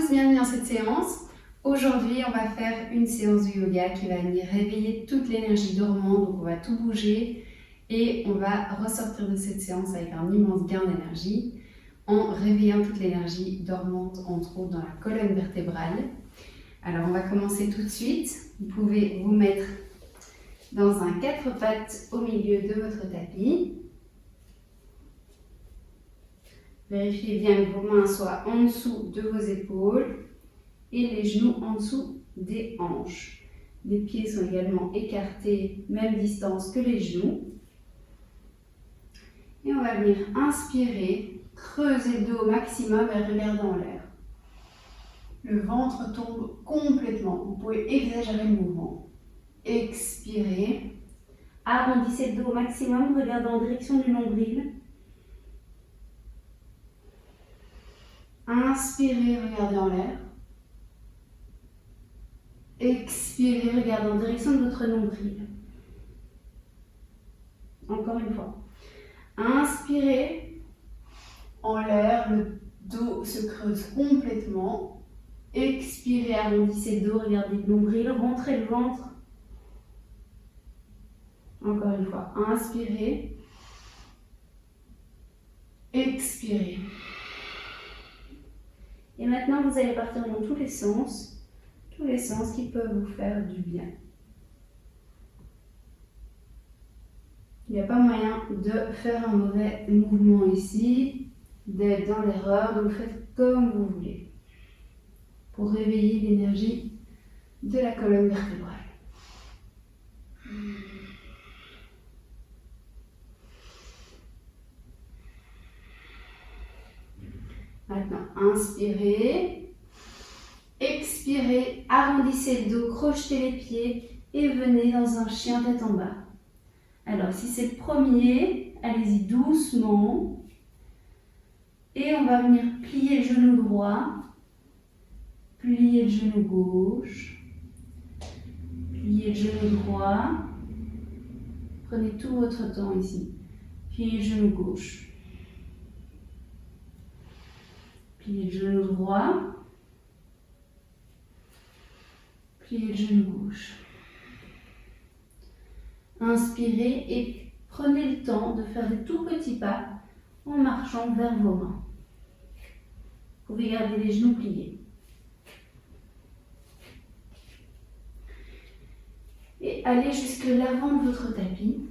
tous, bienvenue dans cette séance. Aujourd'hui, on va faire une séance de yoga qui va venir réveiller toute l'énergie dormante, donc on va tout bouger et on va ressortir de cette séance avec un immense gain d'énergie en réveillant toute l'énergie dormante, entre autres dans la colonne vertébrale. Alors on va commencer tout de suite. Vous pouvez vous mettre dans un 4 pattes au milieu de votre tapis. Vérifiez bien que vos mains soient en dessous de vos épaules et les genoux en dessous des hanches. Les pieds sont également écartés, même distance que les genoux. Et on va venir inspirer, creuser le dos au maximum et regarder en l'air. Le ventre tombe complètement. Vous pouvez exagérer le mouvement. Expirez. Arrondissez le dos au maximum, regardez en direction du nombril. Inspirez, regardez en l'air. Expirez, regardez en direction de votre nombril. Encore une fois. Inspirez, en l'air, le dos se creuse complètement. Expirez, arrondissez le dos, regardez le nombril, rentrez le ventre. Encore une fois. Inspirez. Expirez. Et maintenant, vous allez partir dans tous les sens qui peuvent vous faire du bien. Il n'y a pas moyen de faire un mauvais mouvement ici, d'être dans l'erreur, donc faites comme vous voulez pour réveiller l'énergie de la colonne vertébrale. Maintenant, inspirez, expirez, arrondissez le dos, crochetez les pieds et venez dans un chien tête en bas. Alors, si c'est le premier, allez-y doucement. Et on va venir plier le genou droit, plier le genou gauche, plier le genou droit. Prenez tout votre temps ici. Pliez le genou gauche. Pliez le genou droit. Pliez le genou gauche. Inspirez et prenez le temps de faire des tout petits pas en marchant vers vos mains. Vous pouvez garder les genoux pliés. Et allez jusque l'avant de votre tapis.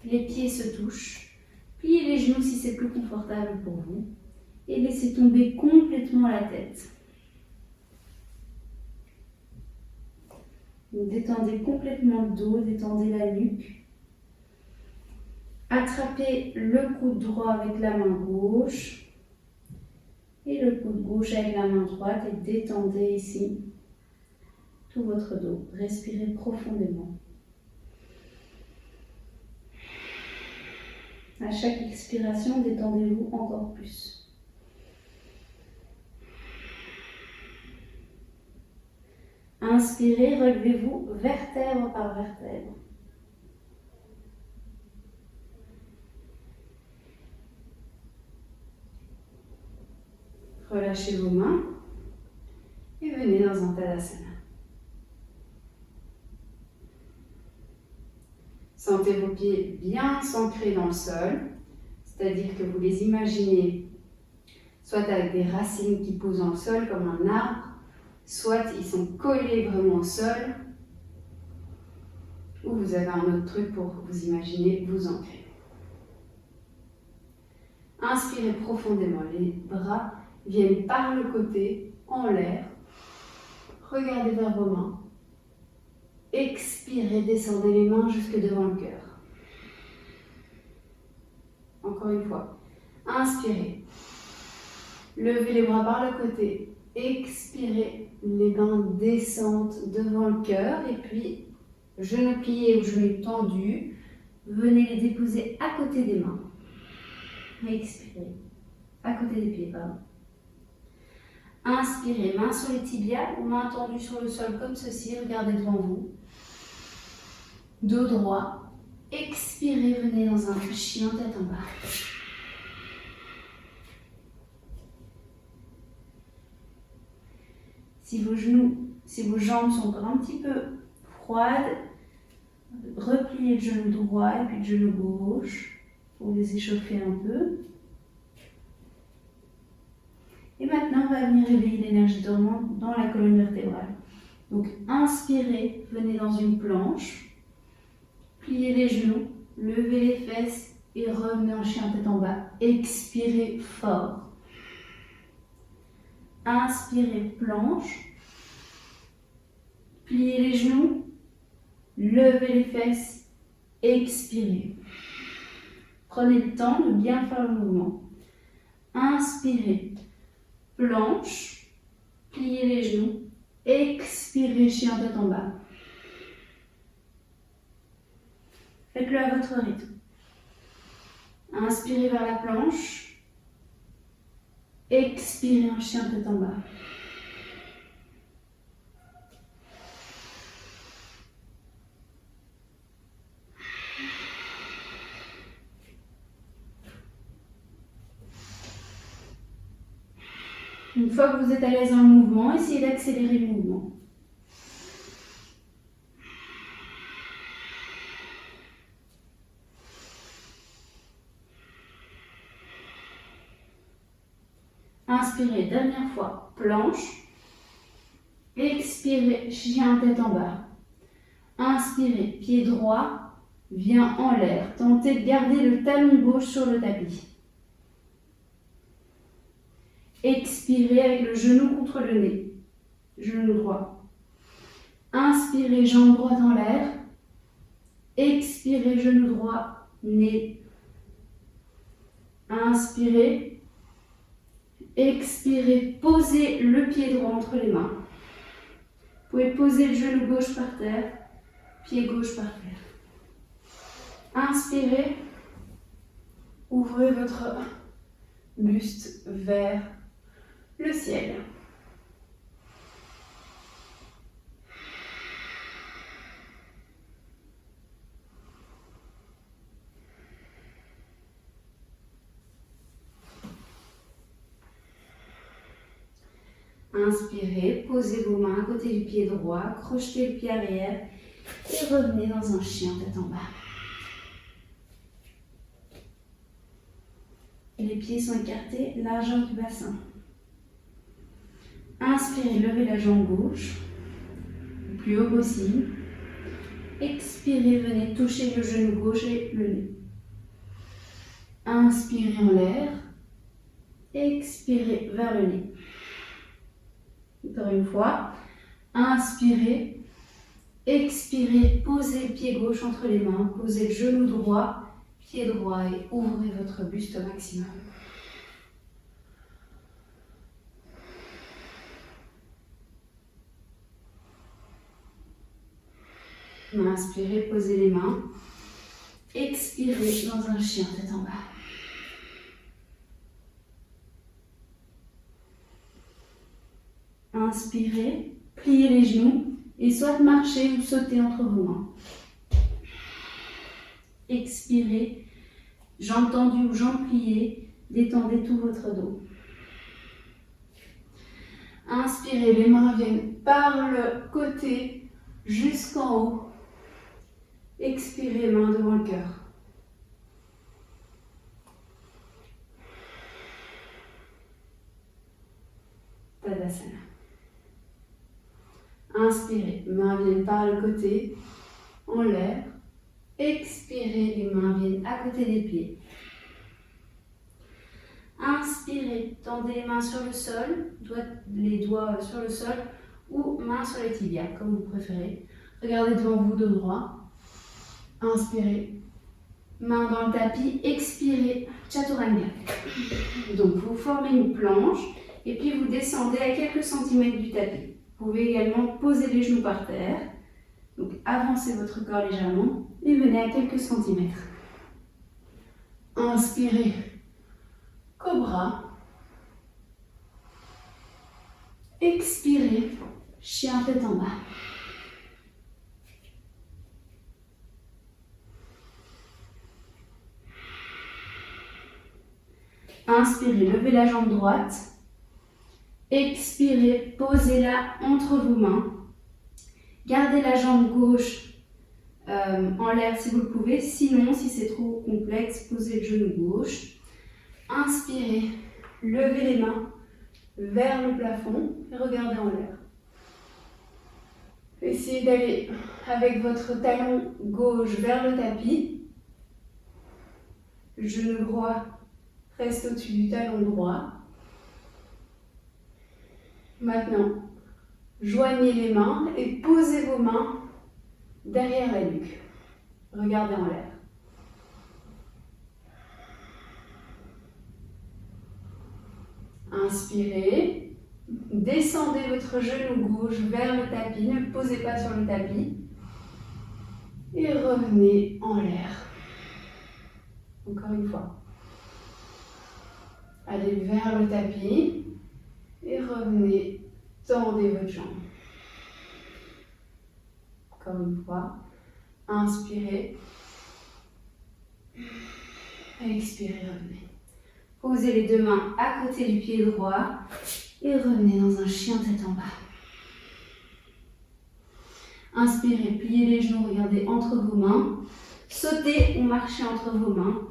Les pieds se touchent. Pliez les genoux si c'est plus confortable pour vous. Et laissez tomber complètement la tête. Vous détendez complètement le dos, détendez la nuque. Attrapez le coude droit avec la main gauche et le coude gauche avec la main droite et détendez ici tout votre dos. Respirez profondément. À chaque expiration, détendez-vous encore plus. Inspirez, relevez-vous vertèbre par vertèbre. Relâchez vos mains et venez dans un Tadasana. Sentez vos pieds bien s'ancrer dans le sol, c'est-à-dire que vous les imaginez soit avec des racines qui poussent dans le sol comme un arbre, soit ils sont collés vraiment au sol, ou vous avez un autre truc pour vous imaginer vous ancrer. Inspirez profondément, les bras viennent par le côté, en l'air. Regardez vers vos mains. Expirez, descendez les mains jusque devant le cœur. Encore une fois. Inspirez. Levez les bras par le côté. Expirez, les mains descendent devant le cœur et puis genoux pliés ou genoux tendus, venez les déposer à côté des mains. Expirez, à côté des pieds, pardon. Inspirez, mains sur les tibias ou mains tendues sur le sol comme ceci, regardez devant vous. Dos droit. Expirez, venez dans un chien tête en bas. Si vos jambes sont encore un petit peu froides, repliez le genou droit et puis le genou gauche pour les échauffer un peu. Et maintenant, on va venir réveiller l'énergie dormante dans la colonne vertébrale. Donc, inspirez, venez dans une planche, pliez les genoux, levez les fesses et revenez en chien tête en bas. Expirez fort. Inspirez, planche, pliez les genoux, levez les fesses, expirez. Prenez le temps de bien faire le mouvement. Inspirez, planche, pliez les genoux, expirez, chien tête en bas. Faites-le à votre rythme. Inspirez vers la planche, expirez en chien tête en bas. Une fois que vous êtes à l'aise dans le mouvement, essayez d'accélérer le mouvement. Inspirez, dernière fois, planche. Expirez, chien tête en bas. Inspirez, pied droit vient en l'air. Tentez de garder le talon gauche sur le tapis. Expirez avec le genou contre le nez. Genou droit. Inspirez, jambe droite en l'air. Expirez, genou droit, nez. Inspirez. Expirez, posez le pied droit entre les mains. Vous pouvez poser le genou gauche par terre, pied gauche par terre. Inspirez, ouvrez votre buste vers le ciel. Inspirez, posez vos mains à côté du pied droit, crochetez le pied arrière et revenez dans un chien tête en bas. Les pieds sont écartés, largeur du bassin. Inspirez, levez la jambe gauche, le plus haut possible. Expirez, venez toucher le genou gauche et le nez. Inspirez en l'air. Expirez vers le nez. Encore une fois, inspirez, expirez, posez le pied gauche entre les mains, posez le genou droit, pied droit et ouvrez votre buste au maximum. Inspirez, posez les mains, expirez dans un chien tête en bas. Inspirez, pliez les genoux et soit marchez ou sautez entre vos mains. Expirez, jambes tendues ou jambes pliées, détendez tout votre dos. Inspirez, les mains viennent par le côté jusqu'en haut. Expirez, main devant le cœur. Tadasana. Inspirez, mains viennent par le côté, en l'air. Expirez, les mains viennent à côté des pieds. Inspirez, tendez les mains sur le sol, les doigts sur le sol ou mains sur les tibias, comme vous préférez. Regardez devant vous, dos droit. Inspirez, main dans le tapis, expirez, Chaturanga. Donc vous formez une planche et puis vous descendez à quelques centimètres du tapis. Vous pouvez également poser les genoux par terre. Donc avancez votre corps légèrement et venez à quelques centimètres. Inspirez, cobra. Expirez, chien tête en bas. Inspirez, levez la jambe droite. Expirez, posez-la entre vos mains. Gardez la jambe gauche en l'air si vous le pouvez. Sinon, si c'est trop complexe, posez le genou gauche. Inspirez, levez les mains vers le plafond et regardez en l'air. Essayez d'aller avec votre talon gauche vers le tapis. Le genou droit reste au-dessus du talon droit. Maintenant, joignez les mains et posez vos mains derrière la nuque. Regardez en l'air. Inspirez. Descendez votre genou gauche vers le tapis. Ne le posez pas sur le tapis. Et revenez en l'air. Encore une fois. Allez vers le tapis. Et revenez. Tendez votre jambe. Encore une fois. Inspirez. Expirez, revenez. Posez les deux mains à côté du pied droit et revenez dans un chien tête en bas. Inspirez, pliez les genoux, regardez entre vos mains. Sautez ou marchez entre vos mains.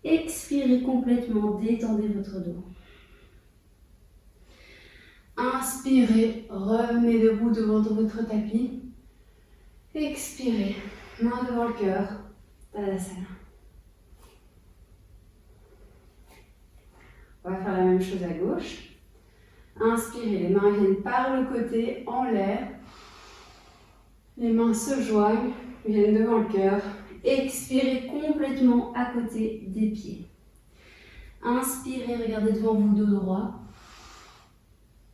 Expirez complètement, détendez votre dos. Inspirez, revenez debout devant votre tapis. Expirez, main devant le cœur, Tadasana. On va faire la même chose à gauche. Inspirez, les mains viennent par le côté, en l'air. Les mains se joignent, viennent devant le cœur. Expirez complètement à côté des pieds. Inspirez, regardez devant vous, dos droit.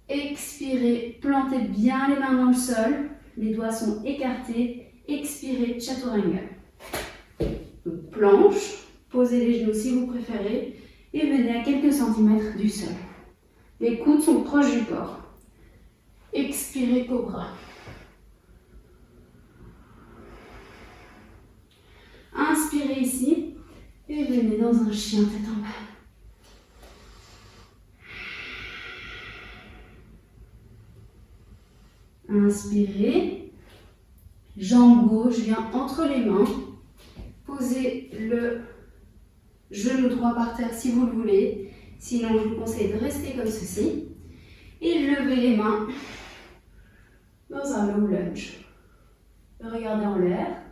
Expirez, plantez bien les mains dans le sol. Les doigts sont écartés. Expirez, chaturanga. Donc, planche, posez les genoux si vous préférez. Et venez à quelques centimètres du sol. Les coudes sont proches du corps. Expirez, cobra. Inspirez ici et venez dans un chien tête en bas. Inspirez. Jambe gauche vient entre les mains. Posez le genou droit par terre si vous le voulez. Sinon, je vous conseille de rester comme ceci. Et levez les mains dans un low lunge. Regardez en l'air.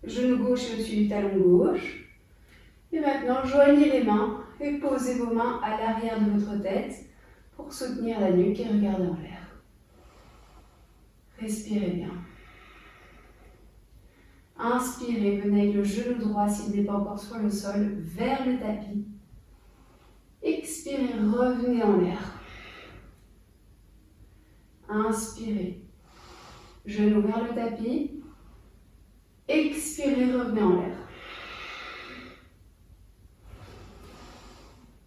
Genou gauche au-dessus du talon gauche. Et maintenant, joignez les mains et posez vos mains à l'arrière de votre tête pour soutenir la nuque et regardez en l'air. Respirez bien. Inspirez, venez avec le genou droit s'il n'est pas encore sur le sol, vers le tapis. Expirez, revenez en l'air. Inspirez, genou vers le tapis. Expirez, revenez en l'air.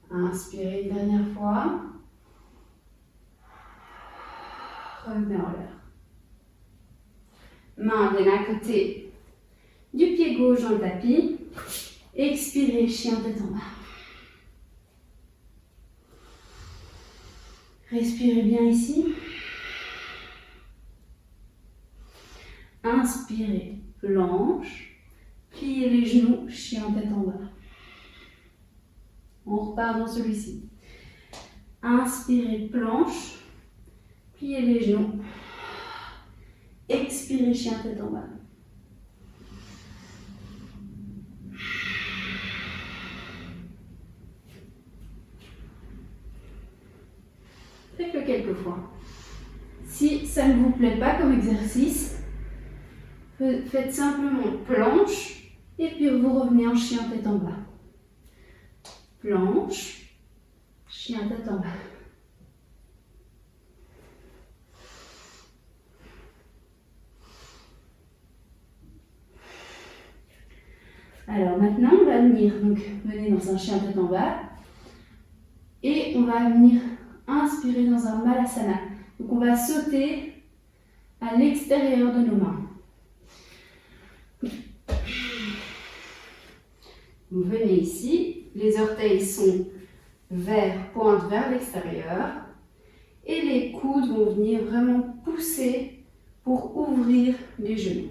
Inspirez une dernière fois. Revenez en l'air. Main viennent à côté du pied gauche dans le tapis. Expirez, chien tête en bas. Respirez bien ici. Inspirez, planche. Pliez les genoux, chien tête en bas. On repart dans celui-ci. Inspirez, planche. Pliez les genoux. Expirez, chien tête en bas. Faites-le quelques fois. Si ça ne vous plaît pas comme exercice, faites simplement planche et puis vous revenez en chien tête en bas. Planche, chien tête en bas. Alors maintenant, on va venir dans un chien tête en bas et on va venir inspirer dans un malasana. Donc on va sauter à l'extérieur de nos mains. Vous venez ici, Les orteils sont pointent vers l'extérieur. Et les coudes vont venir vraiment pousser pour ouvrir les genoux.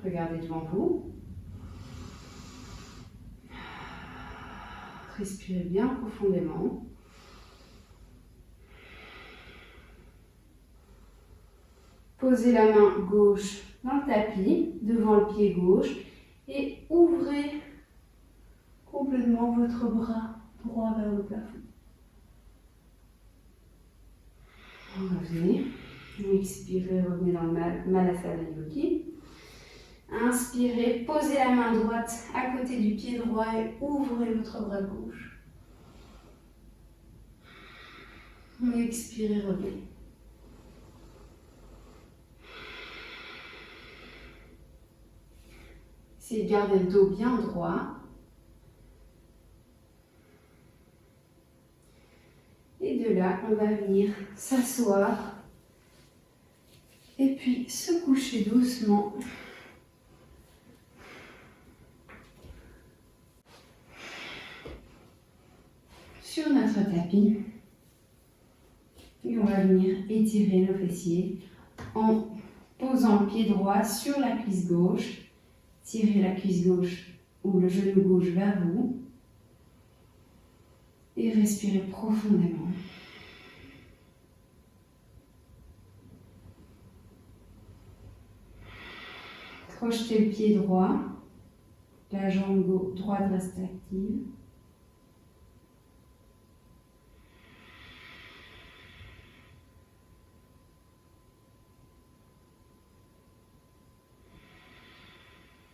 Regardez devant vous. Respirez bien profondément. Posez la main gauche dans le tapis, devant le pied gauche, et ouvrez complètement votre bras droit vers le plafond. Revenez. Expirez, revenez dans le Malasana Yogi. Inspirez, posez la main droite à côté du pied droit et ouvrez votre bras gauche. Expirez, revenez. Essayez de garder le dos bien droit. Et de là, on va venir s'asseoir et puis se coucher doucement. Sur notre tapis. Et on va venir étirer nos fessiers en posant le pied droit sur la cuisse gauche. Tirez la cuisse gauche ou le genou gauche vers vous. Et respirez profondément. Crochetez le pied droit. La jambe droite reste active.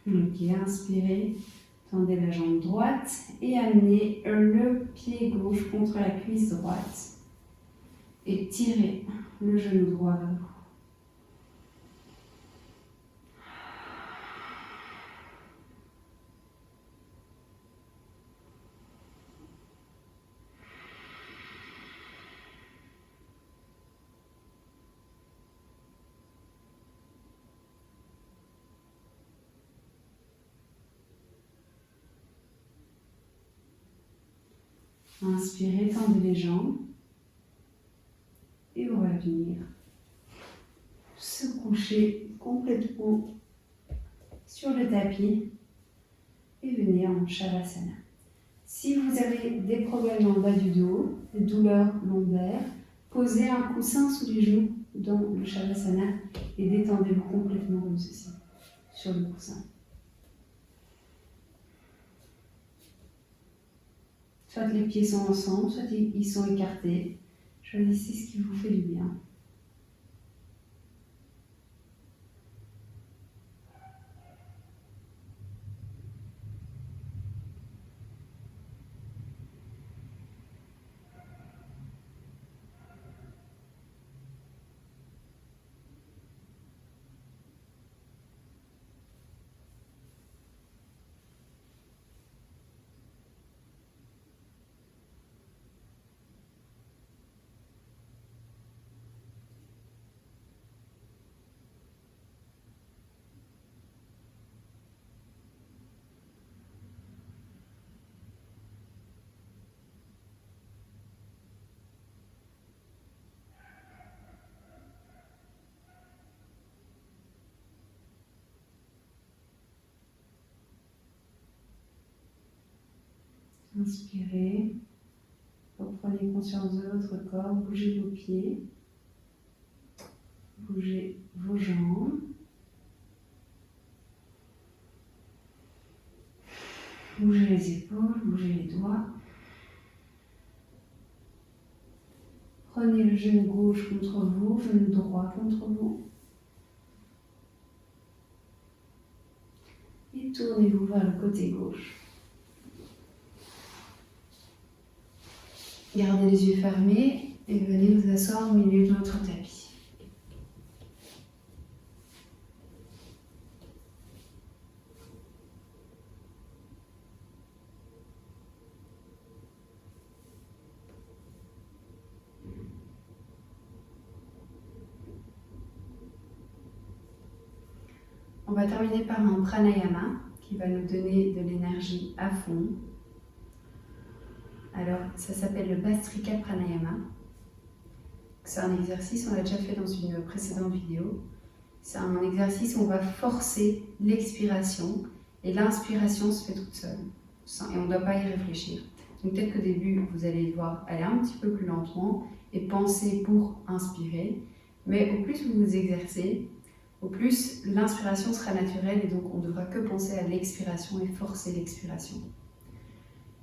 Ok, inspirez, tendez la jambe droite et amenez le pied gauche contre la cuisse droite. Et tirez le genou droit vers vous. Inspirez, tendez les jambes. Et on va venir se coucher complètement sur le tapis et venir en Shavasana. Si vous avez des problèmes en bas du dos, des douleurs lombaires, posez un coussin sous les genoux dans le Shavasana et détendez-vous complètement comme ceci, sur le coussin. Soit les pieds sont ensemble, soit ils sont écartés. Choisissez ce qui vous fait du bien. Inspirez, reprenez conscience de votre corps, bougez vos pieds, bougez vos jambes. Bougez les épaules, bougez les doigts. Prenez le genou gauche contre vous, genou droit contre vous. Et tournez-vous vers le côté gauche. Gardez les yeux fermés et venez vous asseoir au milieu de votre tapis. On va terminer par un pranayama qui va va nous donner de l'énergie à fond. Alors, ça s'appelle le Bhastrika Pranayama. C'est un exercice, on l'a déjà fait dans une précédente vidéo. C'est un exercice où on va forcer l'expiration et l'inspiration se fait toute seule. Et on ne doit pas y réfléchir. Donc peut-être qu'au début, vous allez devoir aller un petit peu plus lentement et penser pour inspirer. Mais au plus vous vous exercez, au plus l'inspiration sera naturelle et donc on ne devra que penser à l'expiration et forcer l'expiration.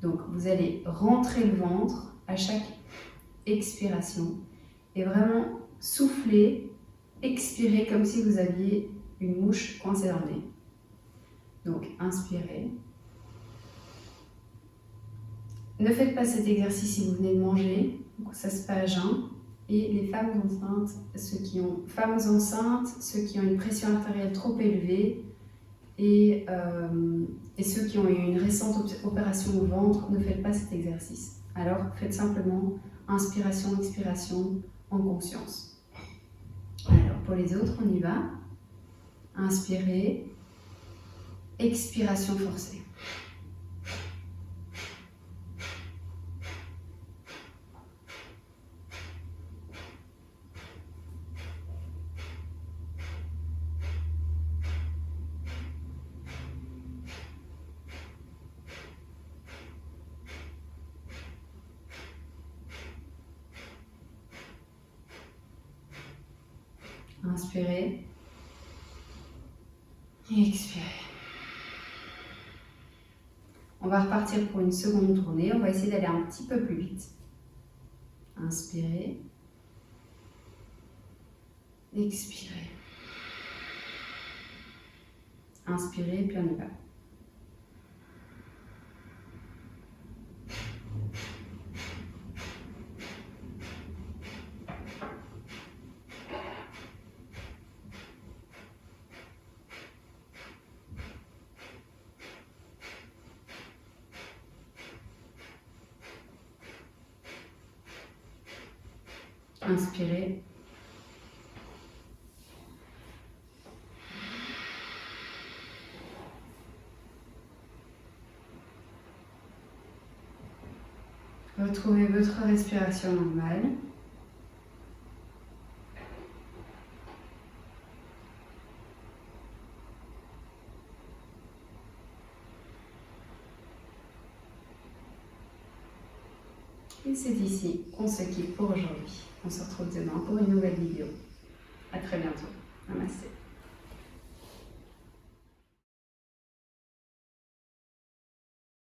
Donc vous allez rentrer le ventre à chaque expiration et vraiment souffler, expirer comme si vous aviez une mouche coincée dans le nez. Donc inspirez. Ne faites pas cet exercice si vous venez de manger, donc ça se fait à jeun. Et les femmes enceintes, ceux qui ont une pression artérielle trop élevée et ceux qui ont eu une récente opération au ventre, ne faites pas cet exercice. Alors faites simplement inspiration, expiration en conscience. Alors pour les autres, on y va. Inspirez, expiration forcée. Inspirez et expirez. On va repartir pour une seconde tournée. On va essayer d'aller un petit peu plus vite. Inspirez. Expirez. Inspirez, puis on y va. Inspirez. Retrouvez votre respiration normale. Et c'est ici qu'on se quitte pour aujourd'hui. On se retrouve demain pour une nouvelle vidéo. À très bientôt. Namasté.